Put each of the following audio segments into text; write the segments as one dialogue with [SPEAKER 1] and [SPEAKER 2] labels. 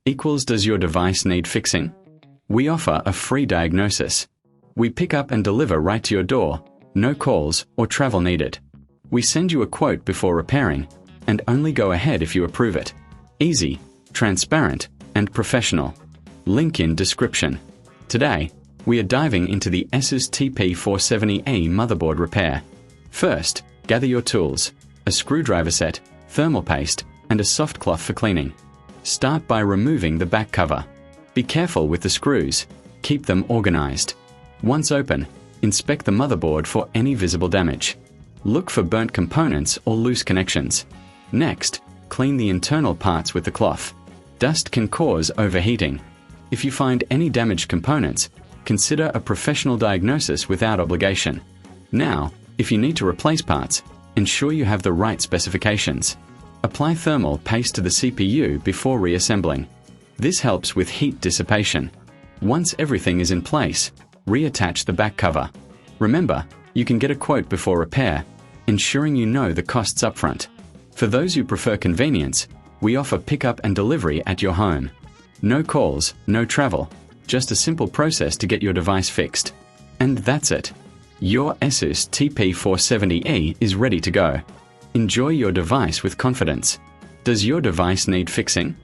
[SPEAKER 1] equals does your device need fixing? We offer a free diagnosis. We pick up and deliver right to your door, no calls or travel needed. We send you a quote before repairing, and only go ahead if you approve it. Easy, transparent, and professional. Link in description. Today, we are diving into the Asus TP470E motherboard repair. First, gather your tools, a screwdriver set, thermal paste, and a soft cloth for cleaning. Start by removing the back cover. Be careful with the screws. Keep them organized. Once open, inspect the motherboard for any visible damage. Look for burnt components or loose connections. Next, clean the internal parts with the cloth. Dust can cause overheating. If you find any damaged components, consider a professional diagnosis without obligation. Now, if you need to replace parts, ensure you have the right specifications. Apply thermal paste to the CPU before reassembling. This helps with heat dissipation. Once everything is in place, reattach the back cover. Remember, you can get a quote before repair, ensuring you know the costs upfront. For those who prefer convenience, we offer pickup and delivery at your home. No calls, no travel, just a simple process to get your device fixed. And that's it. Your Asus TP470E is ready to go. Enjoy your device with confidence. Does your device need fixing?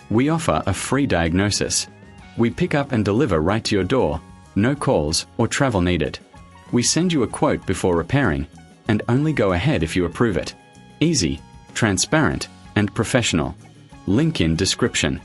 [SPEAKER 1] We offer a free diagnosis. We pick up and deliver right to your door, no calls or travel needed. We send you a quote before repairing, and only go ahead if you approve it. Easy, transparent, and professional. Link in description.